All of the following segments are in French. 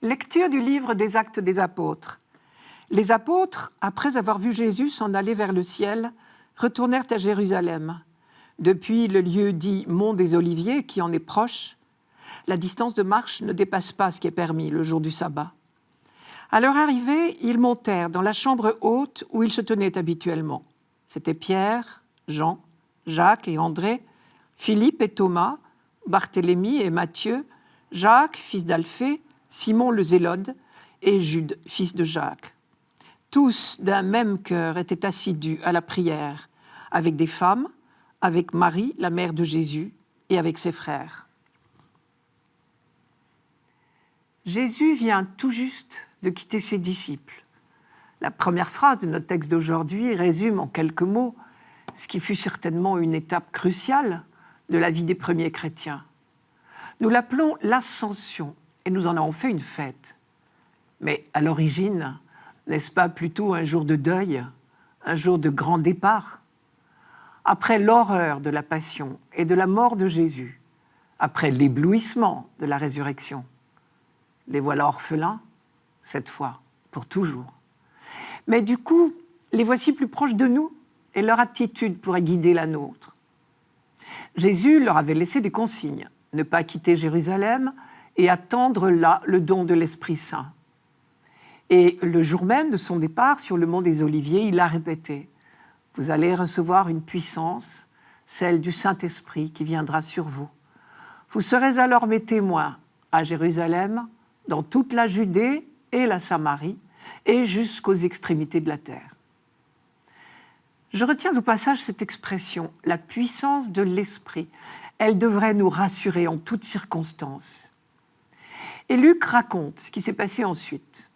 Lecture du livre des Actes des Apôtres. Les apôtres, après avoir vu Jésus s'en aller vers le ciel, retournèrent à Jérusalem. Depuis le lieu dit Mont des Oliviers, qui en est proche, la distance de marche ne dépasse pas ce qui est permis le jour du sabbat. À leur arrivée, ils montèrent dans la chambre haute où ils se tenaient habituellement. C'étaient Pierre, Jean, Jacques et André, Philippe et Thomas, Barthélemy et Matthieu, Jacques, fils d'Alphée, Simon le Zélode et Jude, fils de Jacques. Tous, d'un même cœur, étaient assidus à la prière, avec des femmes, avec Marie, la mère de Jésus, et avec ses frères. Jésus vient tout juste de quitter ses disciples. La première phrase de notre texte d'aujourd'hui résume en quelques mots ce qui fut certainement une étape cruciale de la vie des premiers chrétiens. Nous l'appelons l'Ascension et nous en avons fait une fête. Mais à l'origine, n'est-ce pas plutôt un jour de deuil, un jour de grand départ ? Après l'horreur de la passion et de la mort de Jésus, après l'éblouissement de la résurrection, les voilà orphelins, cette fois, pour toujours. Mais du coup, les voici plus proches de nous et leur attitude pourrait guider la nôtre. Jésus leur avait laissé des consignes, ne pas quitter Jérusalem et attendre là le don de l'Esprit Saint. Et le jour même de son départ sur le mont des Oliviers, il a répété « Vous allez recevoir une puissance, celle du Saint-Esprit qui viendra sur vous. Vous serez alors mes témoins à Jérusalem, dans toute la Judée et la Samarie, et jusqu'aux extrémités de la terre. » Je retiens au passage cette expression, la puissance de l'Esprit. Elle devrait nous rassurer en toutes circonstances. Et Luc raconte ce qui s'est passé ensuite.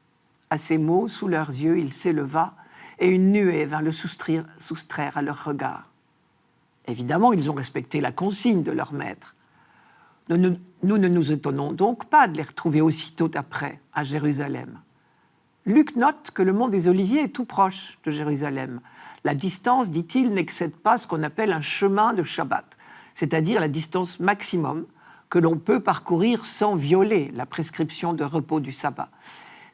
À ces mots, sous leurs yeux, il s'éleva et une nuée vint le soustraire à leur regard. Évidemment, ils ont respecté la consigne de leur maître. Nous ne nous étonnons donc pas de les retrouver aussitôt après à Jérusalem. Luc note que le mont des Oliviers est tout proche de Jérusalem. La distance, dit-il, n'excède pas ce qu'on appelle un chemin de Shabbat, c'est-à-dire la distance maximum que l'on peut parcourir sans violer la prescription de repos du sabbat.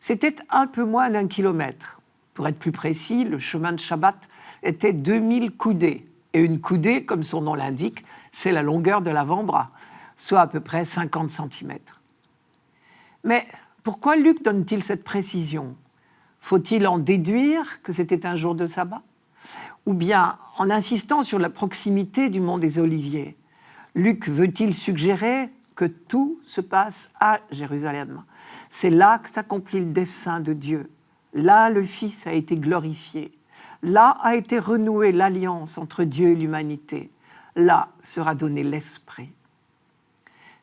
C'était un peu moins d'1 kilomètre. Pour être plus précis, le chemin de Shabbat était 2000 coudées. Et une coudée, comme son nom l'indique, c'est la longueur de l'avant-bras, soit à peu près 50 cm. Mais pourquoi Luc donne-t-il cette précision ? Faut-il en déduire que c'était un jour de sabbat ? Ou bien, en insistant sur la proximité du mont des Oliviers, Luc veut-il suggérer que tout se passe à Jérusalem ? C'est là que s'accomplit le dessein de Dieu. Là, le Fils a été glorifié. Là a été renouée l'alliance entre Dieu et l'humanité. Là sera donné l'Esprit.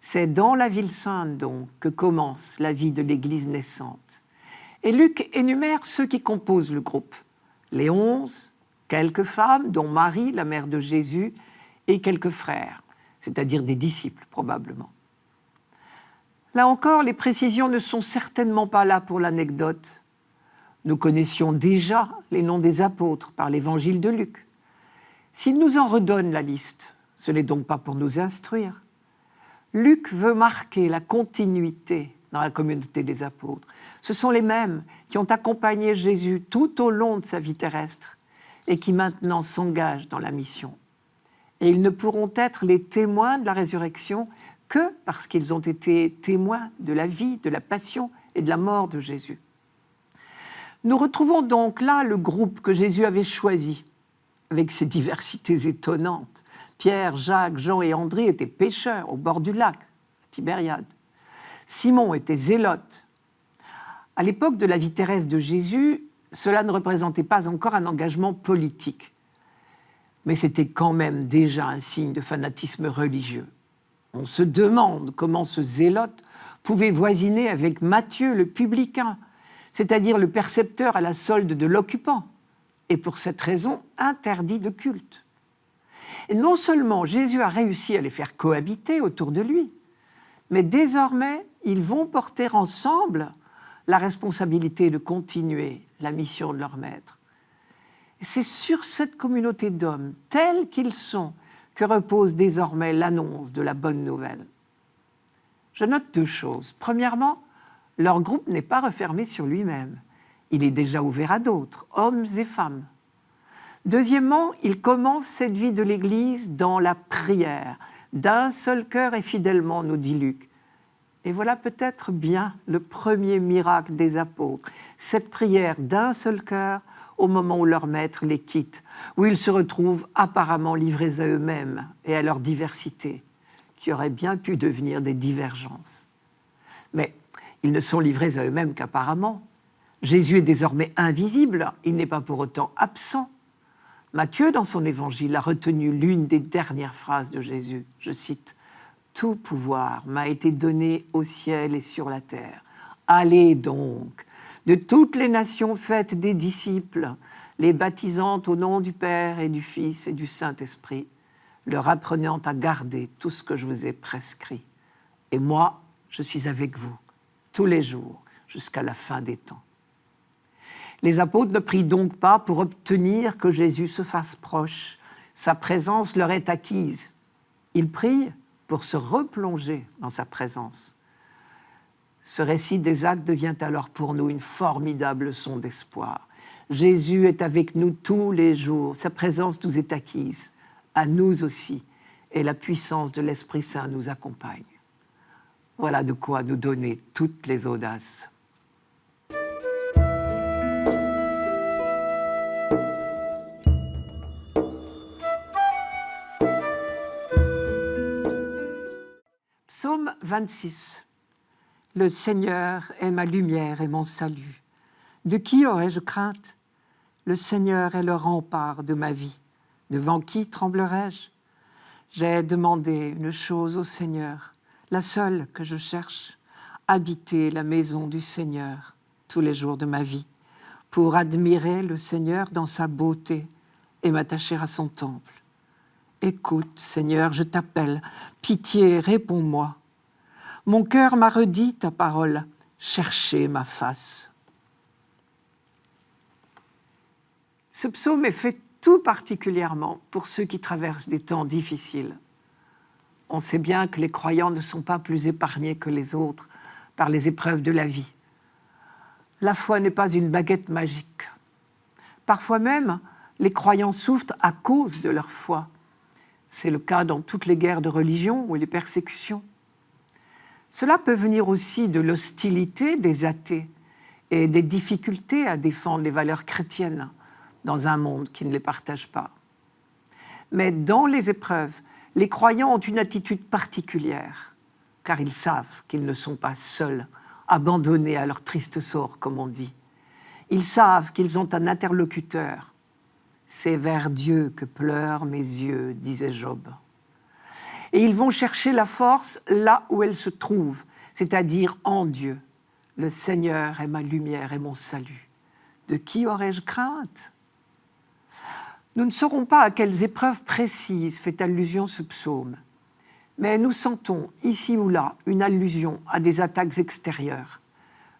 C'est dans la ville sainte, donc, que commence la vie de l'Église naissante. Et Luc énumère ceux qui composent le groupe. Les 11, quelques femmes, dont Marie, la mère de Jésus, et quelques frères, c'est-à-dire des disciples, probablement. Là encore, les précisions ne sont certainement pas là pour l'anecdote. Nous connaissions déjà les noms des apôtres par l'évangile de Luc. S'il nous en redonne la liste, ce n'est donc pas pour nous instruire. Luc veut marquer la continuité dans la communauté des apôtres. Ce sont les mêmes qui ont accompagné Jésus tout au long de sa vie terrestre et qui maintenant s'engagent dans la mission. Et ils ne pourront être les témoins de la résurrection que parce qu'ils ont été témoins de la vie, de la passion et de la mort de Jésus. Nous retrouvons donc là le groupe que Jésus avait choisi, avec ses diversités étonnantes. Pierre, Jacques, Jean et André étaient pêcheurs au bord du lac, à Tibériade. Simon était zélote. À l'époque de la vie terrestre de Jésus, cela ne représentait pas encore un engagement politique. Mais c'était quand même déjà un signe de fanatisme religieux. On se demande comment ce zélote pouvait voisiner avec Matthieu le publicain, c'est-à-dire le percepteur à la solde de l'occupant, et pour cette raison interdit de culte. Et non seulement Jésus a réussi à les faire cohabiter autour de lui, mais désormais, ils vont porter ensemble la responsabilité de continuer la mission de leur maître. Et c'est sur cette communauté d'hommes, tels qu'ils sont, que repose désormais l'annonce de la bonne nouvelle. Je note 2 choses. Premièrement, leur groupe n'est pas refermé sur lui-même. Il est déjà ouvert à d'autres, hommes et femmes. Deuxièmement, il commence cette vie de l'Église dans la prière, d'un seul cœur et fidèlement, nous dit Luc. Et voilà peut-être bien le premier miracle des apôtres, cette prière d'un seul cœur au moment où leur maître les quitte, où ils se retrouvent apparemment livrés à eux-mêmes et à leur diversité, qui aurait bien pu devenir des divergences. Mais ils ne sont livrés à eux-mêmes qu'apparemment. Jésus est désormais invisible, il n'est pas pour autant absent. Matthieu, dans son évangile, a retenu l'une des dernières phrases de Jésus. Je cite, « Tout pouvoir m'a été donné au ciel et sur la terre. Allez donc, de toutes les nations faites des disciples, les baptisant au nom du Père et du Fils et du Saint-Esprit, leur apprenant à garder tout ce que je vous ai prescrit. Et moi, je suis avec vous tous les jours jusqu'à la fin des temps. » Les apôtres ne prient donc pas pour obtenir que Jésus se fasse proche. Sa présence leur est acquise. Ils prient pour se replonger dans sa présence. Ce récit des actes devient alors pour nous une formidable leçon d'espoir. Jésus est avec nous tous les jours. Sa présence nous est acquise, à nous aussi, et la puissance de l'Esprit Saint nous accompagne. Voilà de quoi nous donner toutes les audaces. Psaume 26. Le Seigneur est ma lumière et mon salut. De qui aurais-je crainte? Le Seigneur est le rempart de ma vie. Devant qui tremblerais-je? J'ai demandé une chose au Seigneur, la seule que je cherche, habiter la maison du Seigneur tous les jours de ma vie, pour admirer le Seigneur dans sa beauté et m'attacher à son temple. Écoute, Seigneur, je t'appelle, pitié, réponds-moi. Mon cœur m'a redit ta parole, cherchez ma face. Ce psaume est fait tout particulièrement pour ceux qui traversent des temps difficiles. On sait bien que les croyants ne sont pas plus épargnés que les autres par les épreuves de la vie. La foi n'est pas une baguette magique. Parfois même, les croyants souffrent à cause de leur foi. C'est le cas dans toutes les guerres de religion ou les persécutions. Cela peut venir aussi de l'hostilité des athées et des difficultés à défendre les valeurs chrétiennes dans un monde qui ne les partage pas. Mais dans les épreuves, les croyants ont une attitude particulière, car ils savent qu'ils ne sont pas seuls, abandonnés à leur triste sort, comme on dit. Ils savent qu'ils ont un interlocuteur. C'est vers Dieu que pleurent mes yeux, disait Job. Et ils vont chercher la force là où elle se trouve, c'est-à-dire en Dieu. Le Seigneur est ma lumière et mon salut. De qui aurais-je crainte? Nous ne saurons pas à quelles épreuves précises fait allusion ce psaume, mais nous sentons ici ou là une allusion à des attaques extérieures.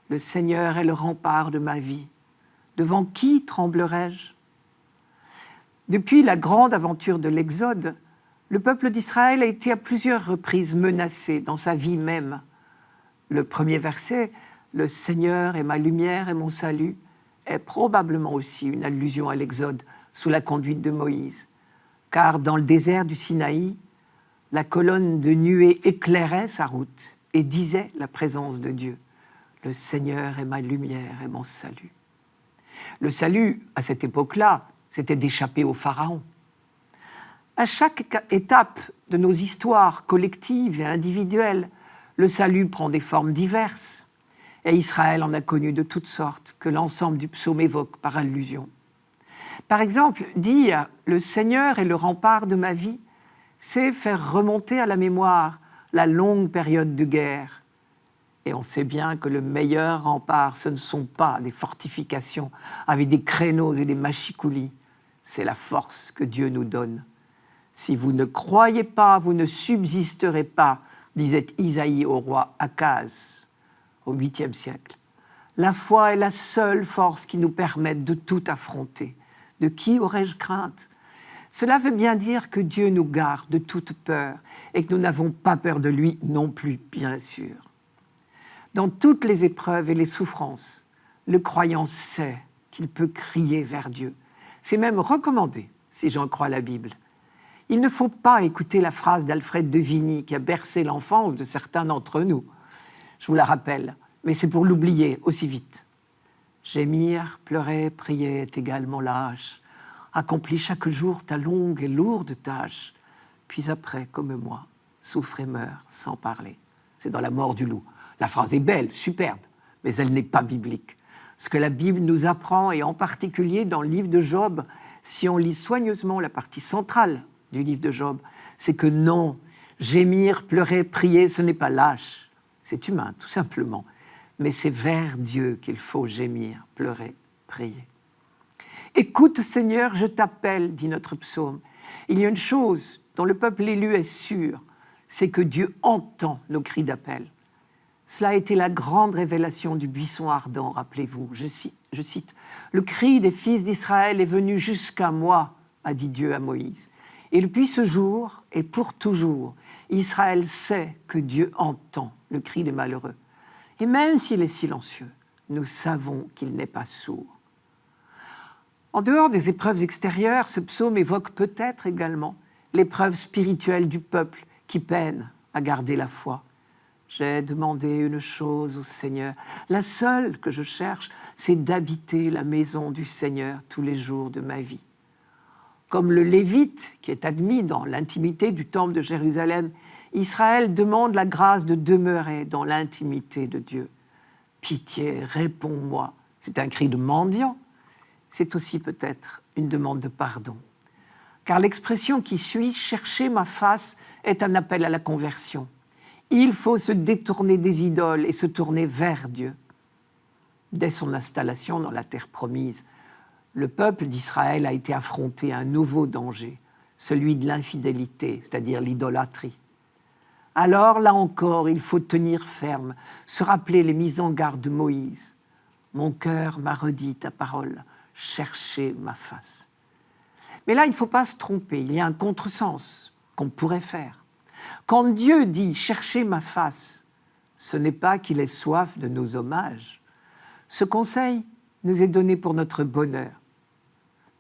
Le Seigneur est le rempart de ma vie. Devant qui tremblerais-je? Depuis la grande aventure de l'Exode, le peuple d'Israël a été à plusieurs reprises menacé dans sa vie même. Le premier verset, « Le Seigneur est ma lumière et mon salut », est probablement aussi une allusion à l'Exode sous la conduite de Moïse. Car dans le désert du Sinaï, la colonne de nuée éclairait sa route et disait la présence de Dieu. « Le Seigneur est ma lumière et mon salut ». Le salut, à cette époque-là, c'était d'échapper au Pharaon. À chaque étape de nos histoires collectives et individuelles, le salut prend des formes diverses, et Israël en a connu de toutes sortes que l'ensemble du psaume évoque par allusion. Par exemple, dire « Le Seigneur est le rempart de ma vie », c'est faire remonter à la mémoire la longue période de guerre. Et on sait bien que le meilleur rempart, ce ne sont pas des fortifications avec des créneaux et des machicoulis, c'est la force que Dieu nous donne. Si vous ne croyez pas, vous ne subsisterez pas, disait Isaïe au roi Akaz au 8e siècle. La foi est la seule force qui nous permette de tout affronter. De qui aurais-je crainte? Cela veut bien dire que Dieu nous garde de toute peur et que nous n'avons pas peur de lui non plus, bien sûr. Dans toutes les épreuves et les souffrances, le croyant sait qu'il peut crier vers Dieu. C'est même recommandé, si j'en crois la Bible. Il ne faut pas écouter la phrase d'Alfred de Vigny qui a bercé l'enfance de certains d'entre nous. Je vous la rappelle, mais c'est pour l'oublier aussi vite. Gémir, pleurer, prier est également lâche. Accomplis chaque jour ta longue et lourde tâche. Puis après, comme moi, souffre et meurt sans parler. C'est dans La mort du loup. La phrase est belle, superbe, mais elle n'est pas biblique. Ce que la Bible nous apprend, et en particulier dans le livre de Job, si on lit soigneusement la partie centrale du livre de Job, c'est que non, gémir, pleurer, prier, ce n'est pas lâche. C'est humain, tout simplement. Mais c'est vers Dieu qu'il faut gémir, pleurer, prier. Écoute, Seigneur, je t'appelle, dit notre psaume. Il y a une chose dont le peuple élu est sûr, c'est que Dieu entend nos cris d'appel. Cela a été la grande révélation du buisson ardent, rappelez-vous. Je cite, « Le cri des fils d'Israël est venu jusqu'à moi, a dit Dieu à Moïse. Et depuis ce jour et pour toujours, Israël sait que Dieu entend le cri des malheureux. Et même s'il est silencieux, nous savons qu'il n'est pas sourd. » En dehors des épreuves extérieures, ce psaume évoque peut-être également l'épreuve spirituelle du peuple qui peine à garder la foi. J'ai demandé une chose au Seigneur. La seule que je cherche, c'est d'habiter la maison du Seigneur tous les jours de ma vie. Comme le Lévite, qui est admis dans l'intimité du temple de Jérusalem, Israël demande la grâce de demeurer dans l'intimité de Dieu. Pitié, réponds-moi. C'est un cri de mendiant. C'est aussi peut-être une demande de pardon. Car l'expression qui suit, « chercher ma face », est un appel à la conversion. Il faut se détourner des idoles et se tourner vers Dieu. Dès son installation dans la terre promise, le peuple d'Israël a été affronté à un nouveau danger, celui de l'infidélité, c'est-à-dire l'idolâtrie. Alors, là encore, il faut tenir ferme, se rappeler les mises en garde de Moïse. « Mon cœur m'a redit ta parole, cherchez ma face. » Mais là, il ne faut pas se tromper, il y a un contresens qu'on pourrait faire. Quand Dieu dit « cherchez ma face », ce n'est pas qu'il ait soif de nos hommages. Ce conseil nous est donné pour notre bonheur.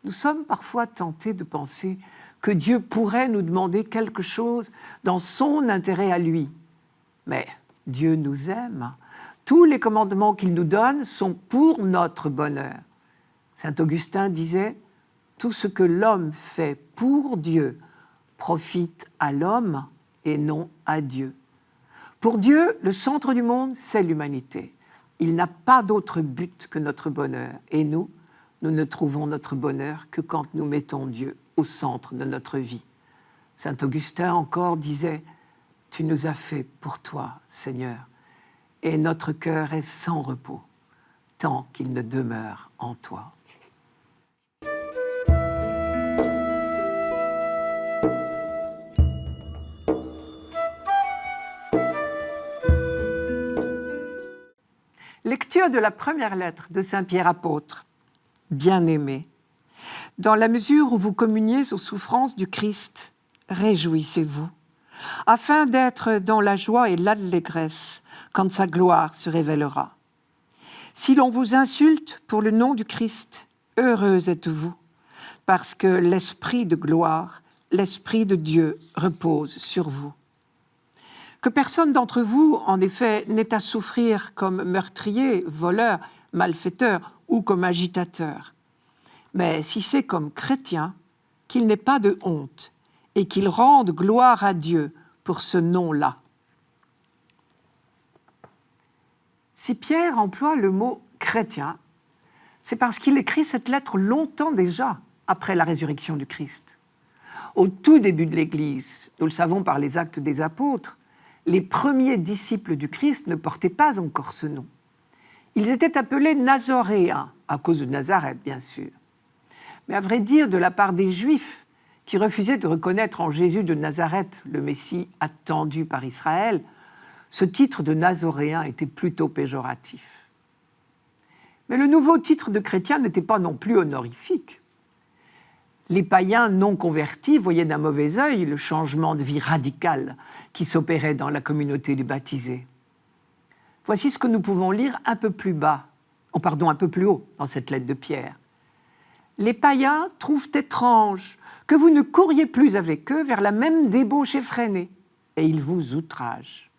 Nous sommes parfois tentés de penser que Dieu pourrait nous demander quelque chose dans son intérêt à lui. Mais Dieu nous aime. Tous les commandements qu'il nous donne sont pour notre bonheur. Saint Augustin disait « Tout ce que l'homme fait pour Dieu profite à l'homme et non à Dieu. » Pour Dieu, le centre du monde, c'est l'humanité. Il n'a pas d'autre but que notre bonheur. Et nous ne trouvons notre bonheur que quand nous mettons Dieu au centre de notre vie. Saint Augustin encore disait « Tu nous as fait pour toi, Seigneur, et notre cœur est sans repos, tant qu'il ne demeure en toi. » Lecture de la première lettre de Saint Pierre apôtre. Bien-aimés, dans la mesure où vous communiez aux souffrances du Christ, réjouissez-vous, afin d'être dans la joie et l'allégresse quand sa gloire se révélera. Si l'on vous insulte pour le nom du Christ, heureux êtes-vous, parce que l'Esprit de gloire, l'Esprit de Dieu repose sur vous. Que personne d'entre vous, en effet, n'ait à souffrir comme meurtrier, voleur, malfaiteur ou comme agitateur. Mais si c'est comme chrétien, qu'il n'ait pas de honte et qu'il rende gloire à Dieu pour ce nom-là. Si Pierre emploie le mot « chrétien », c'est parce qu'il écrit cette lettre longtemps déjà après la résurrection du Christ. Au tout début de l'Église, nous le savons par les actes des apôtres, les premiers disciples du Christ ne portaient pas encore ce nom. Ils étaient appelés Nazoréens, à cause de Nazareth, bien sûr. Mais à vrai dire, de la part des Juifs, qui refusaient de reconnaître en Jésus de Nazareth le Messie attendu par Israël, ce titre de Nazoréen était plutôt péjoratif. Mais le nouveau titre de chrétien n'était pas non plus honorifique. Les païens non convertis voyaient d'un mauvais œil le changement de vie radical qui s'opérait dans la communauté des baptisés. Voici ce que nous pouvons lire un peu plus un peu plus haut dans cette lettre de Pierre. Les païens trouvent étrange que vous ne couriez plus avec eux vers la même débauche effrénée, et ils vous outragent.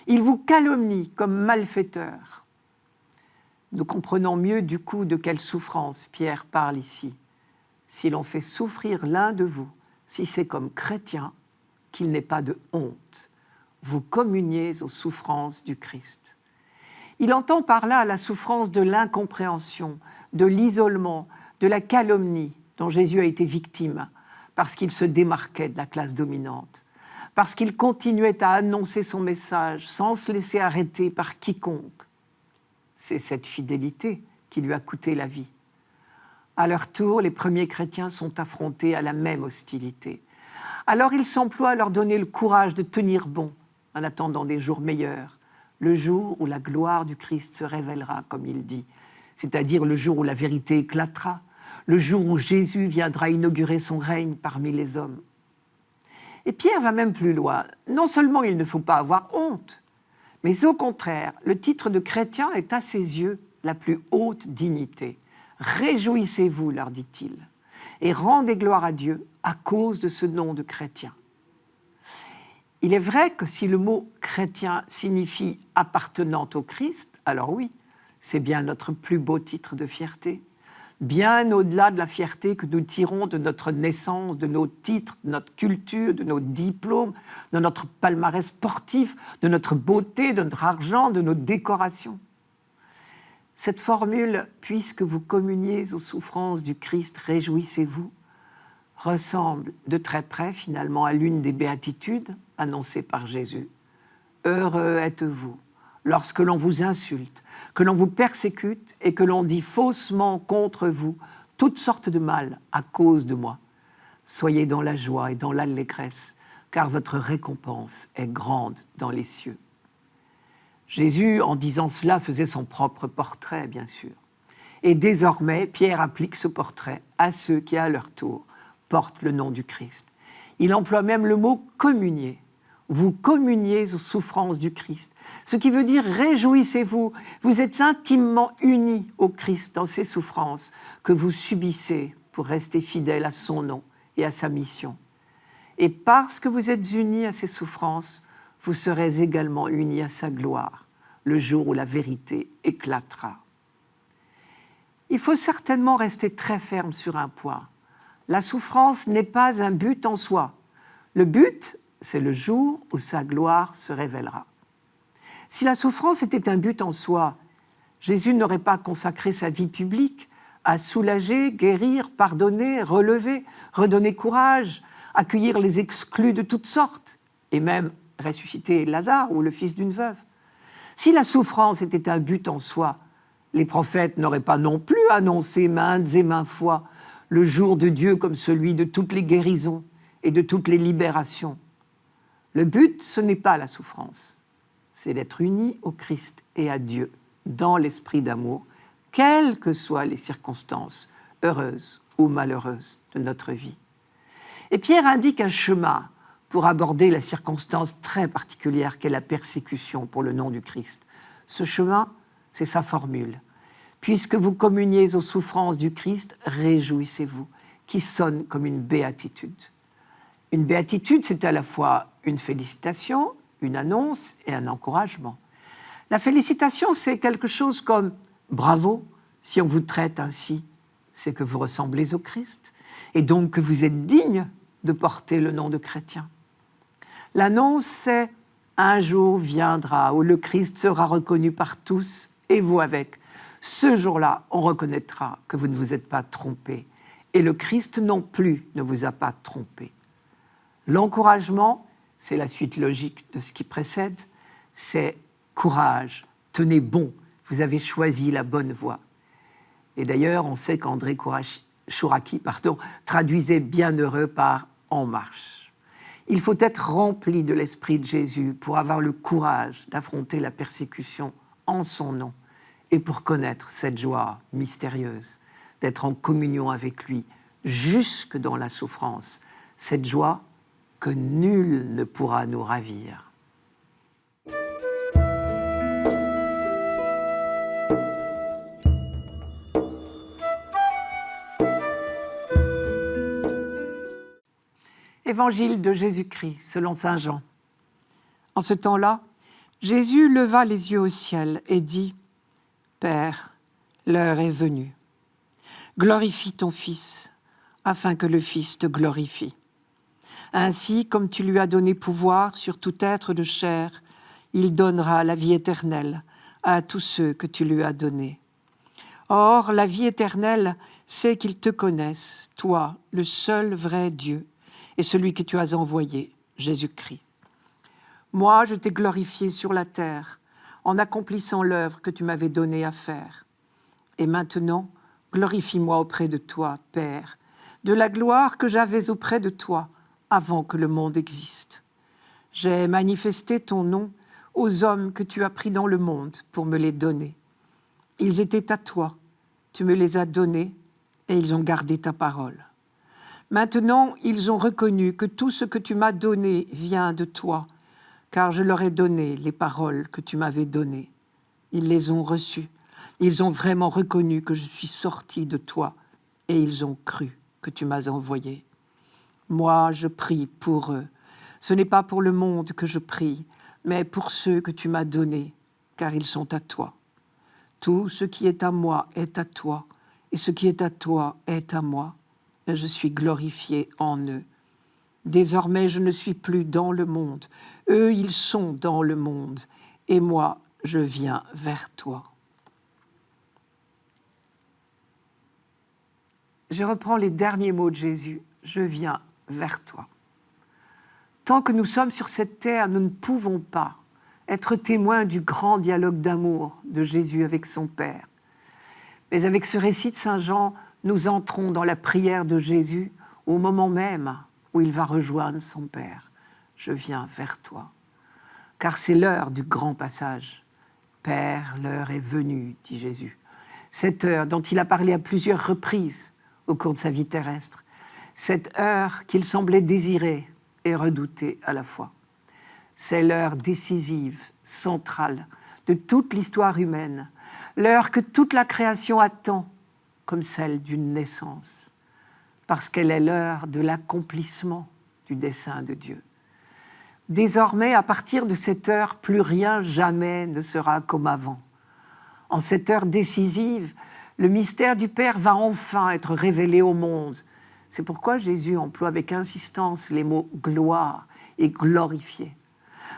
Ils vous calomnient comme malfaiteurs. Nous comprenons mieux du coup de quelle souffrance Pierre parle ici. Si l'on fait souffrir l'un de vous, si c'est comme chrétien, qu'il n'ait pas de honte. Vous communiez aux souffrances du Christ. Il entend par là la souffrance de l'incompréhension, de l'isolement, de la calomnie dont Jésus a été victime parce qu'il se démarquait de la classe dominante, parce qu'il continuait à annoncer son message sans se laisser arrêter par quiconque. C'est cette fidélité qui lui a coûté la vie. À leur tour, les premiers chrétiens sont affrontés à la même hostilité. Alors il s'emploie à leur donner le courage de tenir bon en attendant des jours meilleurs, le jour où la gloire du Christ se révélera, comme il dit, c'est-à-dire le jour où la vérité éclatera, le jour où Jésus viendra inaugurer son règne parmi les hommes. Et Pierre va même plus loin. Non seulement il ne faut pas avoir honte, mais au contraire, le titre de chrétien est à ses yeux la plus haute dignité. Réjouissez-vous, leur dit-il, et rendez gloire à Dieu à cause de ce nom de chrétien. Il est vrai que si le mot chrétien signifie appartenant au Christ, alors oui, c'est bien notre plus beau titre de fierté, bien au-delà de la fierté que nous tirons de notre naissance, de nos titres, de notre culture, de nos diplômes, de notre palmarès sportif, de notre beauté, de notre argent, de nos décorations. Cette formule « puisque vous communiez aux souffrances du Christ, réjouissez-vous » ressemble de très près finalement à l'une des béatitudes annoncées par Jésus. « Heureux êtes-vous lorsque l'on vous insulte, que l'on vous persécute et que l'on dit faussement contre vous toutes sortes de mal à cause de moi. Soyez dans la joie et dans l'allégresse, car votre récompense est grande dans les cieux. » Jésus, en disant cela, faisait son propre portrait, bien sûr. Et désormais, Pierre applique ce portrait à ceux qui, à leur tour, portent le nom du Christ. Il emploie même le mot « communier ». Vous communiez aux souffrances du Christ, ce qui veut dire réjouissez-vous, vous êtes intimement unis au Christ dans ses souffrances que vous subissez pour rester fidèle à son nom et à sa mission. Et parce que vous êtes unis à ses souffrances, vous serez également unis à sa gloire, le jour où la vérité éclatera. Il faut certainement rester très ferme sur un point. La souffrance n'est pas un but en soi. Le but, c'est le jour où sa gloire se révélera. Si la souffrance était un but en soi, Jésus n'aurait pas consacré sa vie publique à soulager, guérir, pardonner, relever, redonner courage, accueillir les exclus de toutes sortes, et même ressusciter Lazare ou le fils d'une veuve. Si la souffrance était un but en soi, les prophètes n'auraient pas non plus annoncé maintes et maintes fois le jour de Dieu comme celui de toutes les guérisons et de toutes les libérations. Le but, ce n'est pas la souffrance, c'est d'être unis au Christ et à Dieu dans l'esprit d'amour, quelles que soient les circonstances, heureuses ou malheureuses de notre vie. Et Pierre indique un chemin pour aborder la circonstance très particulière qu'est la persécution pour le nom du Christ. Ce chemin, c'est sa formule. Puisque vous communiez aux souffrances du Christ, réjouissez-vous, qui sonne comme une béatitude. Une béatitude, c'est à la fois une félicitation, une annonce et un encouragement. La félicitation, c'est quelque chose comme « bravo, si on vous traite ainsi, c'est que vous ressemblez au Christ, et donc que vous êtes digne de porter le nom de chrétien. » L'annonce, c'est « un jour viendra où le Christ sera reconnu par tous, et vous avec. Ce jour-là, on reconnaîtra que vous ne vous êtes pas trompé, et le Christ non plus ne vous a pas trompé. » L'encouragement, c'est la suite logique de ce qui précède, c'est courage, tenez bon, vous avez choisi la bonne voie. Et d'ailleurs, on sait qu'André Chouraki traduisait bienheureux par en marche. Il faut être rempli de l'esprit de Jésus pour avoir le courage d'affronter la persécution en son nom et pour connaître cette joie mystérieuse, d'être en communion avec lui jusque dans la souffrance, cette joie que nul ne pourra nous ravir. Évangile de Jésus-Christ, selon saint Jean. En ce temps-là, Jésus leva les yeux au ciel et dit : « Père, l'heure est venue. Glorifie ton Fils, afin que le Fils te glorifie. Ainsi, comme tu lui as donné pouvoir sur tout être de chair, il donnera la vie éternelle à tous ceux que tu lui as donnés. Or, la vie éternelle, c'est qu'ils te connaissent, toi, le seul vrai Dieu, et celui que tu as envoyé, Jésus-Christ. Moi, je t'ai glorifié sur la terre, en accomplissant l'œuvre que tu m'avais donnée à faire. Et maintenant, glorifie-moi auprès de toi, Père, de la gloire que j'avais auprès de toi avant que le monde existe. J'ai manifesté ton nom aux hommes que tu as pris dans le monde pour me les donner. Ils étaient à toi, tu me les as donnés et ils ont gardé ta parole. Maintenant, ils ont reconnu que tout ce que tu m'as donné vient de toi, car je leur ai donné les paroles que tu m'avais données. Ils les ont reçues. Ils ont vraiment reconnu que je suis sorti de toi et ils ont cru que tu m'as envoyé. Moi, je prie pour eux. Ce n'est pas pour le monde que je prie, mais pour ceux que tu m'as donnés, car ils sont à toi. Tout ce qui est à moi est à toi, et ce qui est à toi est à moi, et je suis glorifié en eux. Désormais, je ne suis plus dans le monde. Eux, ils sont dans le monde, et moi, je viens vers toi. Je reprends les derniers mots de Jésus. Je viens vers toi. Tant que nous sommes sur cette terre, nous ne pouvons pas être témoins du grand dialogue d'amour de Jésus avec son Père. Mais avec ce récit de saint Jean, nous entrons dans la prière de Jésus au moment même où il va rejoindre son Père. Je viens vers toi. Car c'est l'heure du grand passage. Père, l'heure est venue, dit Jésus. Cette heure dont il a parlé à plusieurs reprises au cours de sa vie terrestre. Cette heure qu'il semblait désirer et redouter à la fois. C'est l'heure décisive, centrale de toute l'histoire humaine, l'heure que toute la création attend comme celle d'une naissance, parce qu'elle est l'heure de l'accomplissement du dessein de Dieu. Désormais, à partir de cette heure, plus rien jamais ne sera comme avant. En cette heure décisive, le mystère du Père va enfin être révélé au monde. C'est pourquoi Jésus emploie avec insistance les mots « gloire » et « glorifier ».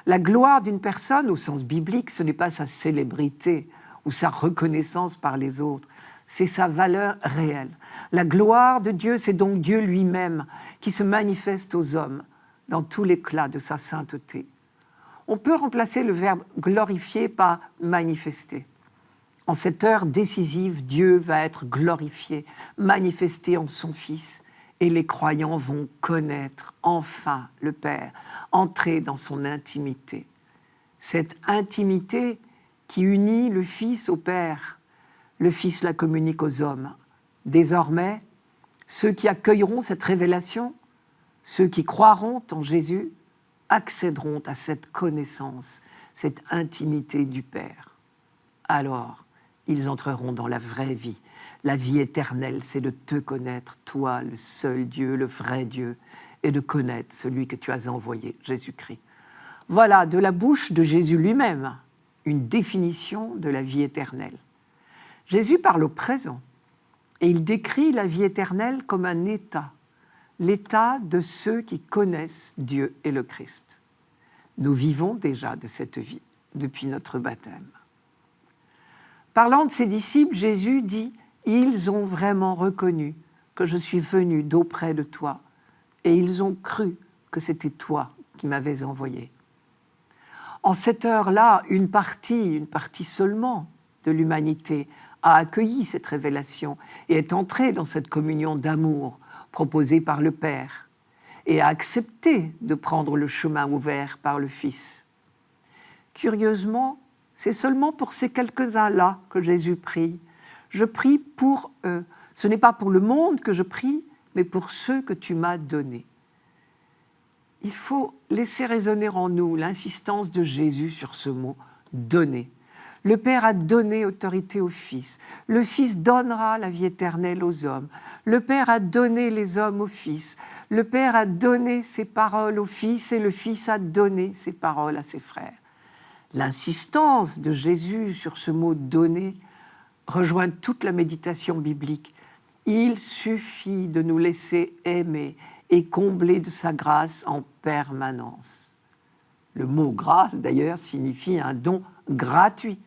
La gloire d'une personne, au sens biblique, ce n'est pas sa célébrité ou sa reconnaissance par les autres, c'est sa valeur réelle. La gloire de Dieu, c'est donc Dieu lui-même qui se manifeste aux hommes dans tout l'éclat de sa sainteté. On peut remplacer le verbe « glorifier » par « manifester ». En cette heure décisive, Dieu va être glorifié, manifesté en son Fils, et les croyants vont connaître enfin le Père, entrer dans son intimité. Cette intimité qui unit le Fils au Père, le Fils la communique aux hommes. Désormais, ceux qui accueilleront cette révélation, ceux qui croiront en Jésus, accéderont à cette connaissance, cette intimité du Père. Alors, ils entreront dans la vraie vie. La vie éternelle, c'est de te connaître, toi, le seul Dieu, le vrai Dieu, et de connaître celui que tu as envoyé, Jésus-Christ. Voilà, de la bouche de Jésus lui-même, une définition de la vie éternelle. Jésus parle au présent, et il décrit la vie éternelle comme un état, l'état de ceux qui connaissent Dieu et le Christ. Nous vivons déjà de cette vie depuis notre baptême. Parlant de ses disciples, Jésus dit « Ils ont vraiment reconnu que je suis venu d'auprès de toi, et ils ont cru que c'était toi qui m'avais envoyé. » En cette heure-là, une partie seulement de l'humanité a accueilli cette révélation et est entrée dans cette communion d'amour proposée par le Père et a accepté de prendre le chemin ouvert par le Fils. Curieusement, c'est seulement pour ces quelques-uns-là que Jésus prie. Je prie pour eux. Ce n'est pas pour le monde que je prie, mais pour ceux que tu m'as donnés. Il faut laisser résonner en nous l'insistance de Jésus sur ce mot « donner ». Le Père a donné autorité au Fils. Le Fils donnera la vie éternelle aux hommes. Le Père a donné les hommes au Fils. Le Père a donné ses paroles au Fils et le Fils a donné ses paroles à ses frères. L'insistance de Jésus sur ce mot « donner » rejoint toute la méditation biblique. Il suffit de nous laisser aimer et combler de sa grâce en permanence. Le mot « grâce », d'ailleurs, signifie un don gratuit.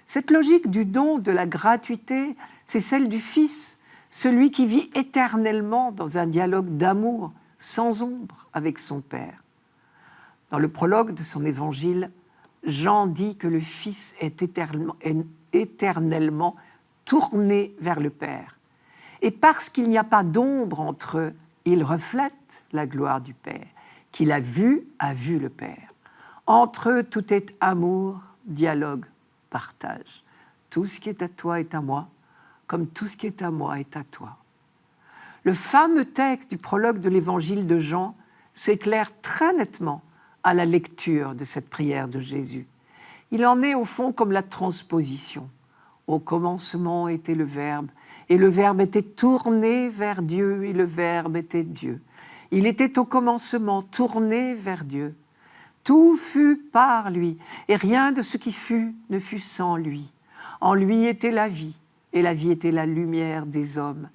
Cette logique du don, de la gratuité, c'est celle du Fils, celui qui vit éternellement dans un dialogue d'amour, sans ombre, avec son Père. Dans le prologue de son évangile, Jean dit que le Fils est éternellement tourné vers le Père. Et parce qu'il n'y a pas d'ombre entre eux, il reflète la gloire du Père. Qu'il a vu le Père. Entre eux, tout est amour, dialogue, partage. Tout ce qui est à toi est à moi, comme tout ce qui est à moi est à toi. Le fameux texte du prologue de l'évangile de Jean s'éclaire très nettement à la lecture de cette prière de Jésus. Il en est au fond comme la transposition. Au commencement était le Verbe, et le Verbe était tourné vers Dieu, et le Verbe était Dieu. Il était au commencement tourné vers Dieu. Tout fut par lui, et rien de ce qui fut ne fut sans lui. En lui était la vie, et la vie était la lumière des hommes.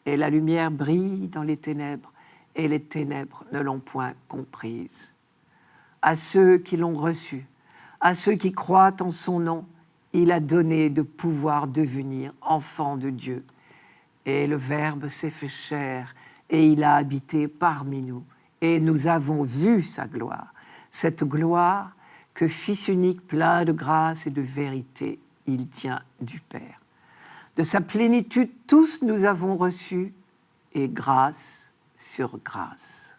Et la lumière brille dans les ténèbres, et les ténèbres ne l'ont point comprise. À ceux qui l'ont reçu, à ceux qui croient en son nom, il a donné de pouvoir devenir enfants de Dieu. Et le Verbe s'est fait chair, et il a habité parmi nous. Et nous avons vu sa gloire, cette gloire que Fils unique plein de grâce et de vérité, il tient du Père. De sa plénitude, tous nous avons reçu, et grâce sur grâce.